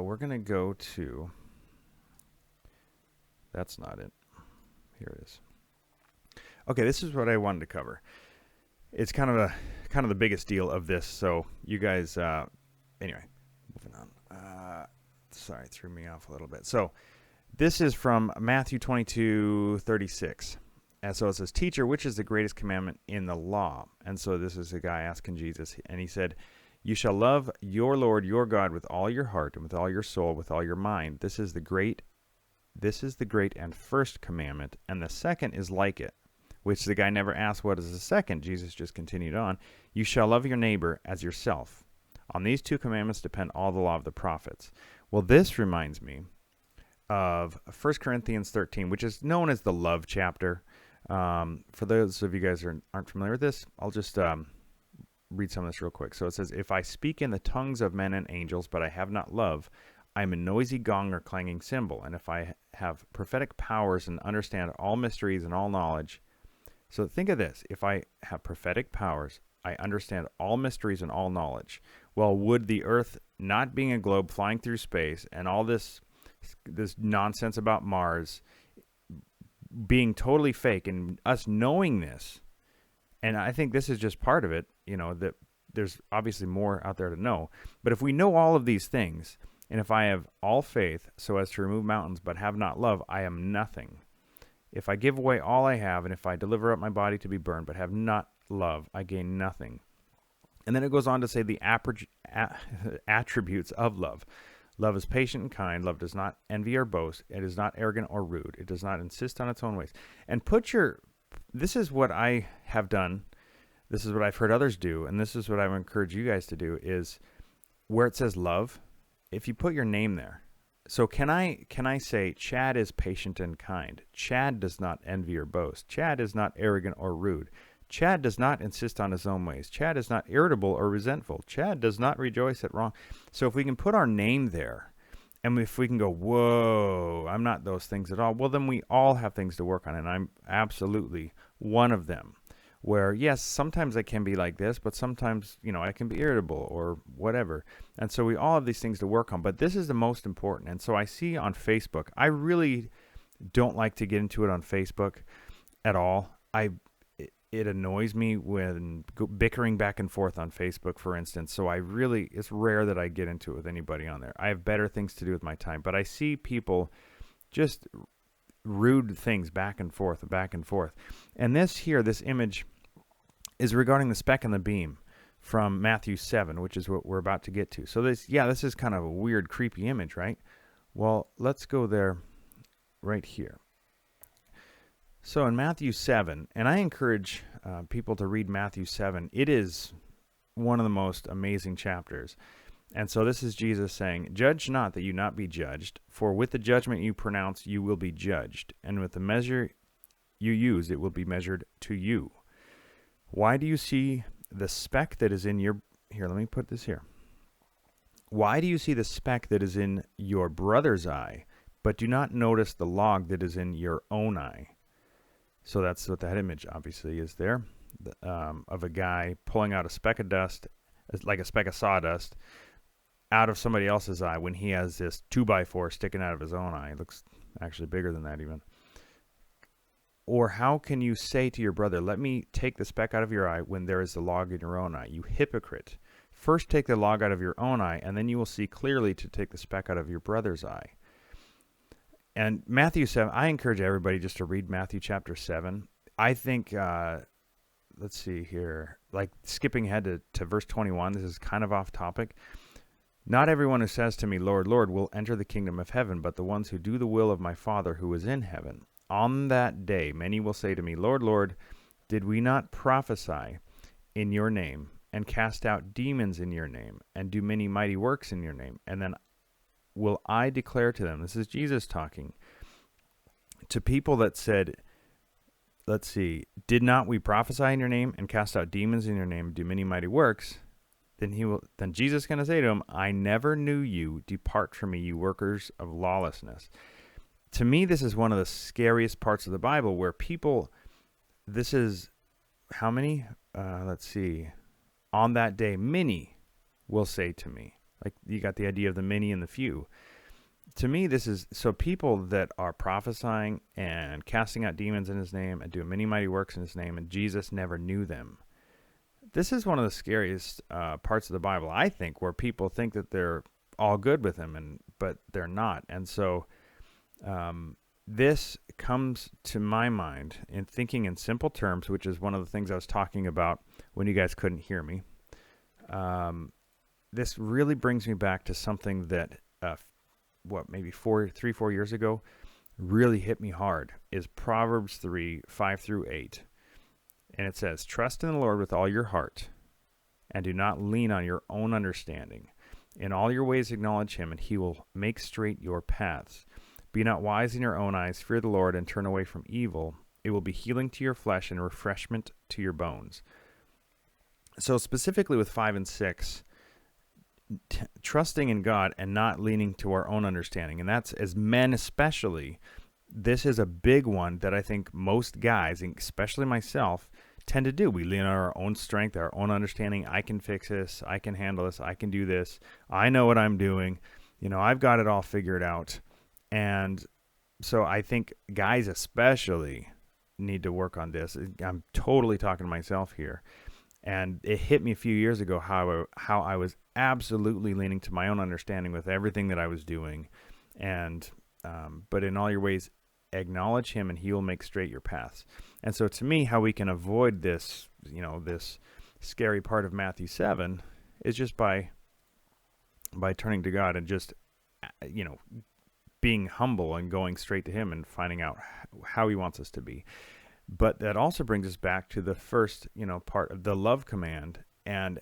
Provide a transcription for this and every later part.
we're going to go to, that's not it. Here it is. Okay, this is what I wanted to cover. It's kind of the biggest deal of this. So you guys, anyway, moving on. Sorry, it threw me off a little bit. So this is from Matthew 22:36. And so it says, "Teacher, which is the greatest commandment in the law?" And so this is a guy asking Jesus, and he said, "You shall love your Lord your God with all your heart and with all your soul, with all your mind. This is the great and first commandment, and the second is like it." Which the guy never asked, what is the second? Jesus just continued on. "You shall love your neighbor as yourself. On these two commandments depend all the law of the prophets." Well, this reminds me of 1 Corinthians 13, which is known as the love chapter. For those of you guys who aren't familiar with this, I'll just read some of this real quick. So it says, "If I speak in the tongues of men and angels, but I have not love, I am a noisy gong or clanging cymbal. And if I have prophetic powers and understand all mysteries and all knowledge." So think of this. If I have prophetic powers, I understand all mysteries and all knowledge. Well, would the earth not being a globe flying through space and all this nonsense about Mars being totally fake, and us knowing this, and I think this is just part of it, that there's obviously more out there to know. But if we know all of these things, and if I have all faith so as to remove mountains but have not love, I am nothing. If I give away all I have, and if I deliver up my body to be burned, but have not love, I gain nothing. And then it goes on to say the attributes of love. Love is patient and kind. Love does not envy or boast. It is not arrogant or rude. It does not insist on its own ways. And this is what I have done. This is what I've heard others do. And this is what I would encourage you guys to do, is where it says love, if you put your name there. So can I say Chad is patient and kind? Chad does not envy or boast. Chad is not arrogant or rude. Chad does not insist on his own ways. Chad is not irritable or resentful. Chad does not rejoice at wrong. So if we can put our name there, and if we can go, whoa, I'm not those things at all, well, then we all have things to work on, and I'm absolutely one of them. Where, yes, sometimes I can be like this, but sometimes, I can be irritable or whatever. And so we all have these things to work on, but this is the most important. And so I see on Facebook, I really don't like to get into it on Facebook at all. It annoys me when bickering back and forth on Facebook, for instance. So it's rare that I get into it with anybody on there. I have better things to do with my time, but I see people just rude things back and forth. And this image is regarding the speck and the beam from Matthew 7, which is what we're about to get to. So this is kind of a weird, creepy image, right? Well, let's go there right here. So in Matthew 7, and I encourage people to read Matthew 7. It is one of the most amazing chapters. And so this is Jesus saying, "Judge not that you not be judged, for with the judgment you pronounce you will be judged, and with the measure you use it will be measured to you. Why do you see the speck that is in your..." Here, let me put this here. "Why do you see the speck that is in your brother's eye, but do not notice the log that is in your own eye?" So that's what that image obviously is there, of a guy pulling out a speck of dust, like a speck of sawdust, out of somebody else's eye when he has this 2x4 sticking out of his own eye. It looks actually bigger than that even. "Or how can you say to your brother, 'Let me take the speck out of your eye,' when there is the log in your own eye? You hypocrite. First take the log out of your own eye, and then you will see clearly to take the speck out of your brother's eye." And Matthew 7, I encourage everybody just to read Matthew chapter 7. I think, let's see here, like skipping ahead to verse 21, this is kind of off topic. "Not everyone who says to me, 'Lord, Lord,' will enter the kingdom of heaven, but the ones who do the will of my Father who is in heaven. On that day, many will say to me, 'Lord, Lord, did we not prophesy in your name and cast out demons in your name and do many mighty works in your name?' And then will I declare to them," this is Jesus talking, "to people that said," let's see, "did not we prophesy in your name and cast out demons in your name and do many mighty works? Then Jesus is going to say to him, 'I never knew you. Depart from me, you workers of lawlessness.'" To me, this is one of the scariest parts of the Bible, where people, this is how many? Let's see. "On that day, many will say to me." Like you got the idea of the many and the few. To me, this is so people that are prophesying and casting out demons in his name and doing many mighty works in his name, and Jesus never knew them. This is one of the scariest parts of the Bible, I think, where people think that they're all good with him, but they're not. And so this comes to my mind in thinking in simple terms, which is one of the things I was talking about when you guys couldn't hear me. This really brings me back to something that maybe 4 years ago really hit me hard, is Proverbs 3, 5 through 8. And it says, trust in the Lord with all your heart, and do not lean on your own understanding. In all your ways acknowledge him, and he will make straight your paths. Be not wise in your own eyes, fear the Lord, and turn away from evil. It will be healing to your flesh and refreshment to your bones. So specifically with 5 and 6, trusting in God and not leaning to our own understanding. And that's, as men especially, this is a big one that I think most guys, especially myself, tend to do. We lean on our own strength, our own understanding. I can fix this. I can handle this. I can do this. I know what I'm doing. I've got it all figured out. And so I think guys especially need to work on this. I'm totally talking to myself here. And it hit me a few years ago how I was absolutely leaning to my own understanding with everything that I was doing. And but in all your ways, acknowledge him, and he will make straight your paths. And so to me, how we can avoid this, this scary part of Matthew 7 is just by turning to God and just, being humble and going straight to him and finding out how he wants us to be. But that also brings us back to the first, part of the love command. And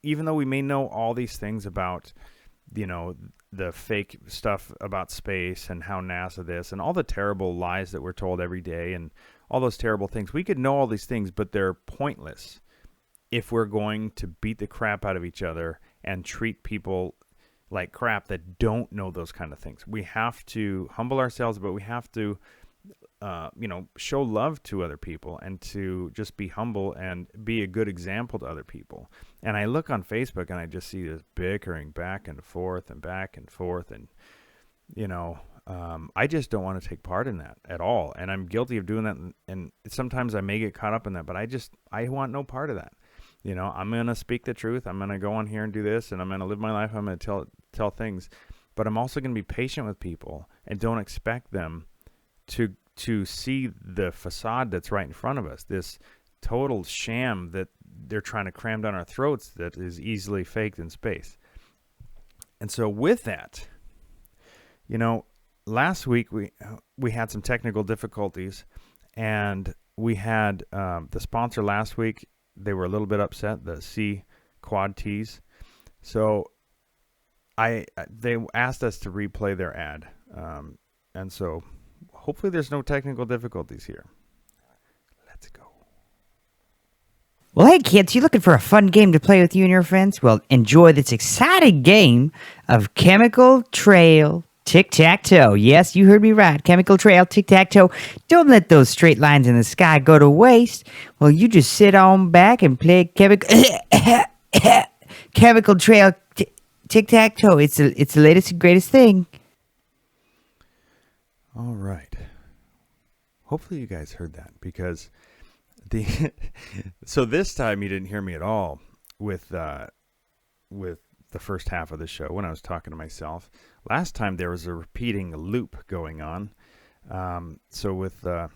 even though we may know all these things about, the fake stuff about space and how NASA this and all the terrible lies that we're told every day and all those terrible things, we could know all these things, but they're pointless if we're going to beat the crap out of each other and treat people like crap that don't know those kind of things. We have to humble ourselves, but we have to show love to other people and to just be humble and be a good example to other people. And I look on Facebook and I just see this bickering back and forth. And, I just don't want to take part in that at all. And I'm guilty of doing that. And sometimes I may get caught up in that, but I want no part of that. I'm going to speak the truth. I'm going to go on here and do this, and I'm going to live my life. I'm going to tell things, but I'm also going to be patient with people and don't expect them to see the facade that's right in front of us, this total sham that they're trying to cram down our throats that is easily faked in space. And so with that, last week we had some technical difficulties, and we had the sponsor last week. They were a little bit upset, the C Quad Tees. So they asked us to replay their ad. And so hopefully there's no technical difficulties here. Let's go. Well, hey kids, you looking for a fun game to play with you and your friends? Well, enjoy this exciting game of Chemical Trail Tic-Tac-Toe. Yes, you heard me right. Chemical Trail Tic-Tac-Toe. Don't let those straight lines in the sky go to waste. Well, you just sit on back and play Chemical Trail Tic-Tac-Toe. It's the latest and greatest thing. All right. Hopefully you guys heard that, because so this time you didn't hear me at all with the first half of the show when I was talking to myself. Last time there was a repeating loop going on. So without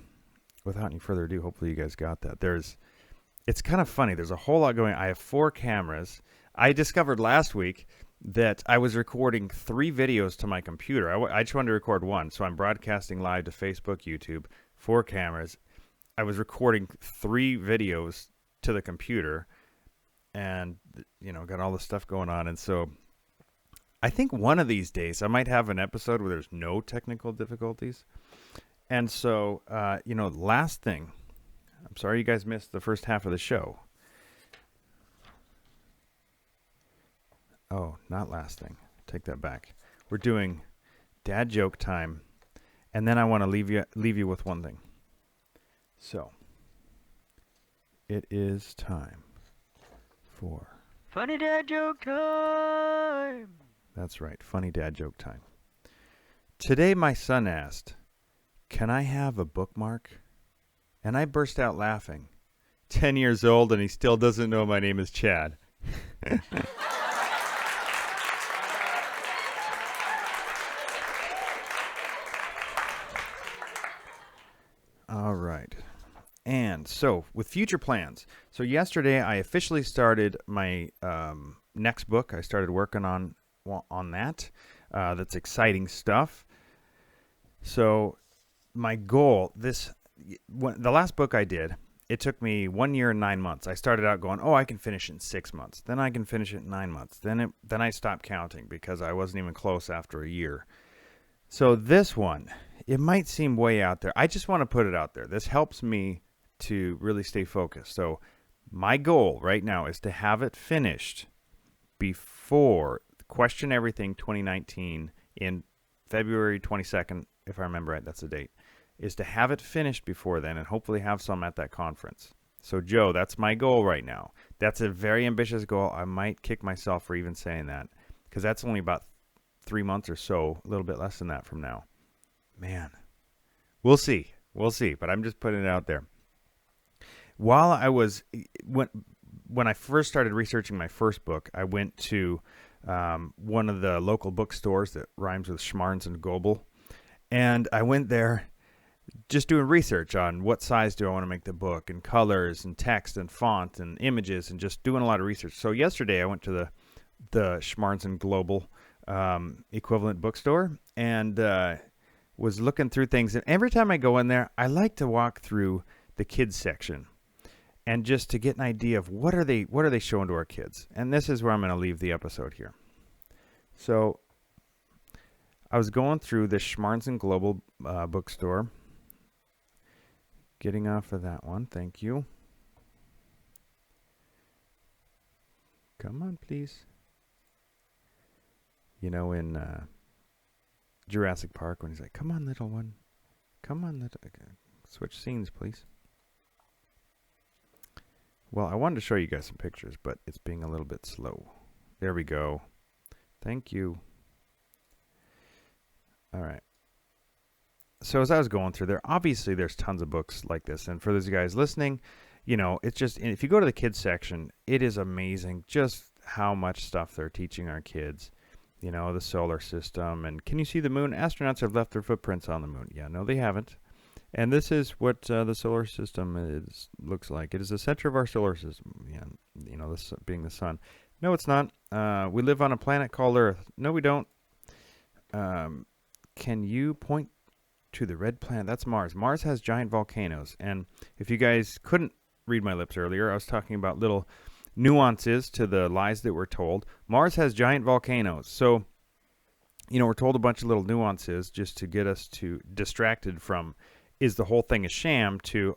any further ado, hopefully you guys got that. It's kind of funny. There's a whole lot going on. I have 4 cameras. I discovered last week that I was recording 3 videos to my computer. I just wanted to record one. So I'm broadcasting live to Facebook, YouTube, 4 cameras. I was recording 3 videos to the computer and, got all this stuff going on. And so I think one of these days I might have an episode where there's no technical difficulties. And so, last thing, I'm sorry you guys missed the first half of the show. Oh, not last thing. Take that back. We're doing dad joke time. And then I want to leave you with one thing. So, it is time for Funny dad joke time. That's right, funny dad joke time. Today my son asked, "Can I have a bookmark?" And I burst out laughing. 10 years old and he still doesn't know my name is Chad. All right. And so, with future plans. So, yesterday I officially started my next book. I started working on that. That's exciting stuff. So, my goal, the last book I did, it took me 1 year and 9 months. I started out going, I can finish it in 6 months. Then I can finish it in 9 months. Then I stopped counting because I wasn't even close after a year. So this one, it might seem way out there. I just want to put it out there. This helps me to really stay focused. So my goal right now is to have it finished before Question Everything 2019 in February 22nd, if I remember right, that's the date, is to have it finished before then and hopefully have some at that conference. So Joe, that's my goal right now. That's a very ambitious goal. I might kick myself for even saying that because that's only about 3 months or so, a little bit less than that from now. Man, we'll see. We'll see, but I'm just putting it out there. While I was, when I first started researching my first book, I went to one of the local bookstores that rhymes with Schmarns and Goebel. And I went there just doing research on what size do I want to make the book and colors and text and font and images and just doing a lot of research. So yesterday I went to the Schmarns and Global equivalent bookstore and was looking through things. And every time I go in there, I like to walk through the kids section and just to get an idea of what are they showing to our kids. And this is where I'm going to leave the episode here. So I was going through the Schmarns and Global bookstore. Getting off of that one. Thank you. Come on, please. You know, in Jurassic Park when he's like, "Come on, little one. Come on, little..." Okay. Switch scenes, please. Well, I wanted to show you guys some pictures, but it's being a little bit slow. There we go. Thank you. All right. So as I was going through there, obviously there's tons of books like this. And for those guys listening, you know, it's just, if you go to the kids section, it is amazing just how much stuff they're teaching our kids. You know, the solar system. And can you see the moon? Astronauts have left their footprints on the moon. Yeah, no, they haven't. And this is what the solar system looks like. It is the center of our solar system. Yeah, you know, this being the sun. No, it's not. We live on a planet called Earth. No, we don't. Can you point to the red planet? That's Mars. Mars has giant volcanoes. And if you guys couldn't read my lips earlier, I was talking about little nuances to the lies that we're told. Mars has giant volcanoes. So, you know, we're told a bunch of little nuances just to get us distracted from, is the whole thing a sham, to,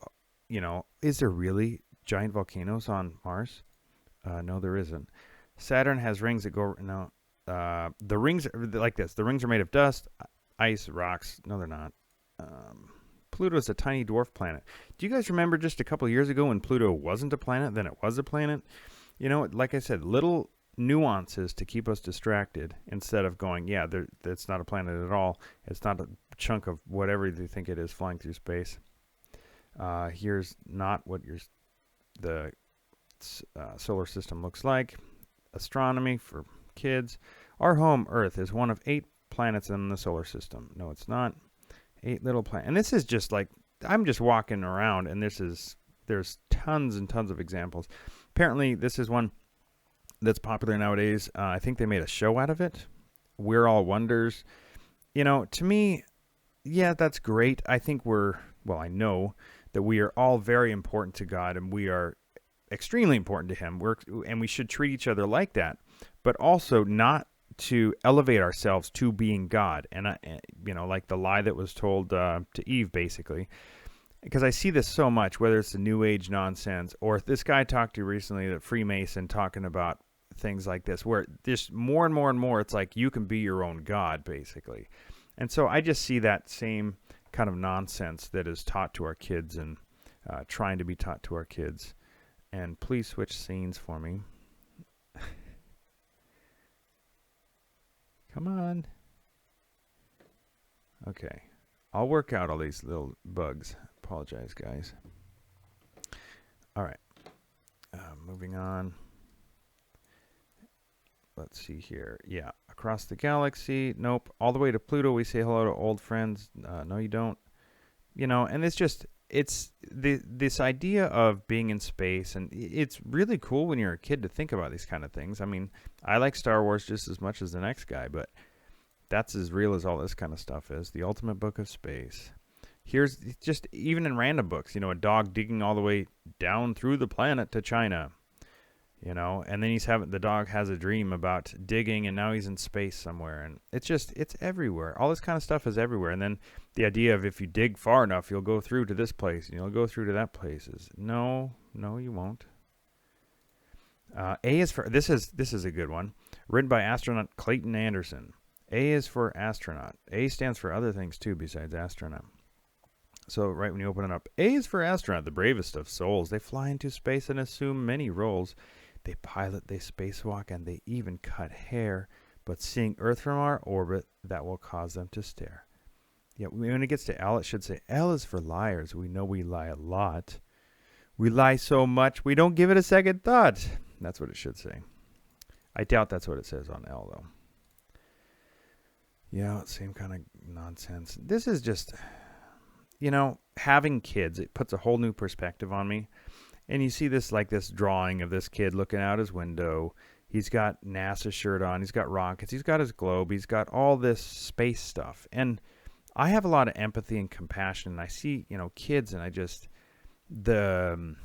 you know, is there really giant volcanoes on Mars? No, there isn't. Saturn has rings that go, no. The rings are like this. The rings are made of dust, ice, rocks. No, they're not. Pluto is a tiny dwarf planet. Do you guys remember just a couple of years ago when Pluto wasn't a planet, then it was a planet? You know, like I said, little nuances to keep us distracted instead of going, yeah, that's not a planet at all. It's not a chunk of whatever they think it is flying through space. Here's not what the solar system looks like. Astronomy for kids. Our home, Earth, is one of 8 planets in the solar system. No, it's not. 8 little planets. And this is just like, I'm just walking around, and there's tons and tons of examples. Apparently, this is one that's popular nowadays. I think they made a show out of it. We're All Wonders. You know, to me, yeah, that's great. I think I know that we are all very important to God, and we are extremely important to Him. And we should treat each other like that, but also not to elevate ourselves to being God. And, you know, like the lie that was told to Eve, basically. Because I see this so much, whether it's the New Age nonsense, or this guy I talked to recently, the Freemason, talking about things like this, where just more and more and more, it's like you can be your own God, basically. And so I just see that same kind of nonsense that is taught to our kids and trying to be taught to our kids. And please switch scenes for me. Come on. Okay. I'll work out all these little bugs. Apologize, guys. All right. Moving on. Let's see here. Yeah. Across the galaxy. Nope. All the way to Pluto, we say hello to old friends. No, you don't. You know, and it's this idea of being in space, and it's really cool when you're a kid to think about these kind of things. I mean, I like Star Wars just as much as the next guy, but that's as real as all this kind of stuff is. The ultimate book of space. Here's just even in random books, you know, a dog digging all the way down through the planet to China, you know, and then the dog has a dream about digging, and now he's in space somewhere, and it's everywhere. All this kind of stuff is everywhere. And then the idea of if you dig far enough, you'll go through to this place and you'll go through to that place is no, you won't. A is for this is a good one, written by astronaut Clayton Anderson. A is for astronaut. A stands for other things too besides astronaut. So right when you open it up, A is for astronaut, the bravest of souls. They fly into space and assume many roles. They pilot, they spacewalk, and they even cut hair. But seeing Earth from our orbit, that will cause them to stare. Yeah, when it gets to L, it should say, L is for liars. We know we lie a lot. We lie so much, we don't give it a second thought. That's what it should say. I doubt that's what it says on L, though. Yeah, same kind of nonsense. This is just, you know, having kids, it puts a whole new perspective on me. And you see this drawing of this kid looking out his window. He's got NASA shirt on. He's got rockets. He's got his globe. He's got all this space stuff. And I have a lot of empathy and compassion. And I see, you know, kids, and I just, the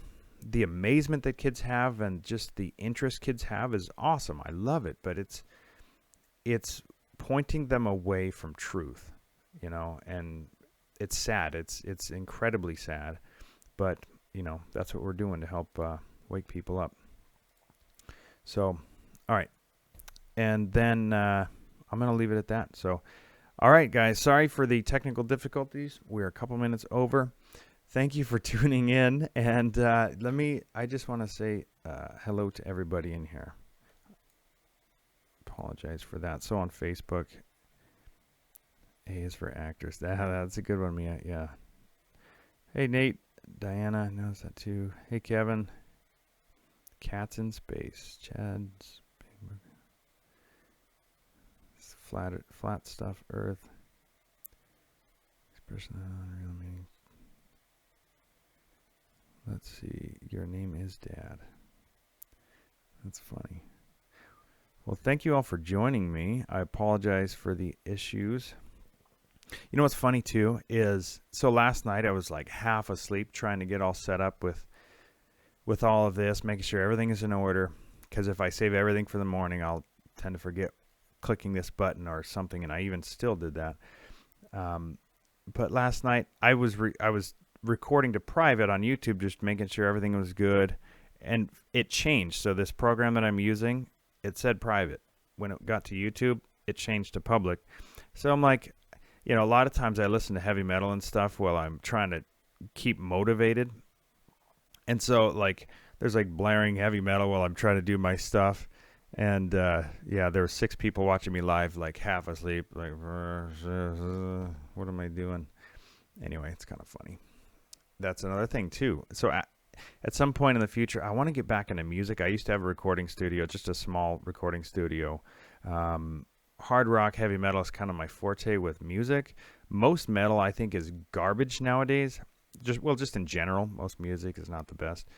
amazement that kids have and just the interest kids have is awesome. I love it. But it's pointing them away from truth, you know, and it's sad. It's incredibly sad. But you know, that's what we're doing to help wake people up. So, all right. And then I'm going to leave it at that. So, all right, guys. Sorry for the technical difficulties. We're a couple minutes over. Thank you for tuning in. And I just want to say hello to everybody in here. Apologize for that. So on Facebook, A is for actors. That's a good one, Mia. Yeah. Hey, Nate. Diana knows that too. Hey, Kevin. Cats in space. Chad's flat stuff. Earth. Expression of unreal meaning. Let's see. Your name is Dad. That's funny. Well, thank you all for joining me. I apologize for the issues. You know what's funny too is, so last night I was like half asleep trying to get all set up with all of this, making sure everything is in order, because if I save everything for the morning, I'll tend to forget clicking this button or something, and I even still did that. But last night I was recording to private on YouTube, just making sure everything was good, and it changed. So this program that I'm using, it said private. When it got to YouTube, it changed to public. So I'm like, you know, a lot of times I listen to heavy metal and stuff while I'm trying to keep motivated. And so, like, there's like blaring heavy metal while I'm trying to do my stuff. And, yeah, there were 6 people watching me live, like half asleep. Like, what am I doing? Anyway, it's kind of funny. That's another thing, too. So at some point in the future, I want to get back into music. I used to have a recording studio, just a small recording studio. Hard rock, heavy metal is kind of my forte with music. Most metal, I think, is garbage nowadays. Just in general, most music is not the best.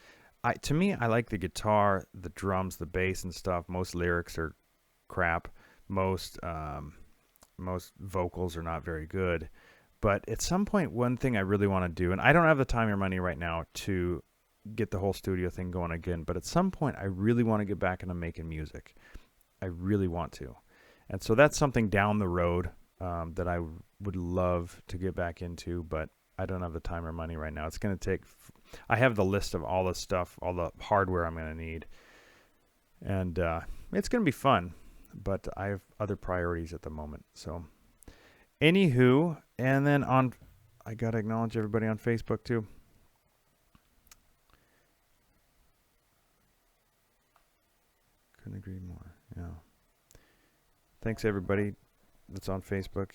To me, I like the guitar, the drums, the bass and stuff. Most lyrics are crap. Most vocals are not very good. But at some point, one thing I really want to do, and I don't have the time or money right now to get the whole studio thing going again, but at some point, I really want to get back into making music. I really want to. And so that's something down the road that I would love to get back into, but I don't have the time or money right now. It's going to take... I have the list of all the stuff, all the hardware I'm going to need. And it's going to be fun, but I have other priorities at the moment. So, anywho, and then I got to acknowledge everybody on Facebook too. Couldn't agree more. Yeah. Thanks everybody that's on Facebook.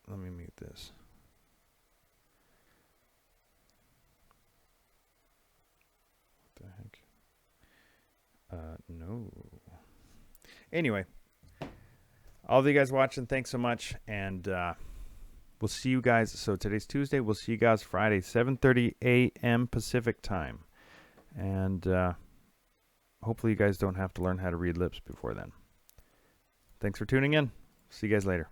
Let me mute this. What the heck? No. Anyway, all of you guys watching, thanks so much, and we'll see you guys. So today's Tuesday. We'll see you guys Friday, 7:30 a.m. Pacific time, and hopefully you guys don't have to learn how to read lips before then. Thanks for tuning in. See you guys later.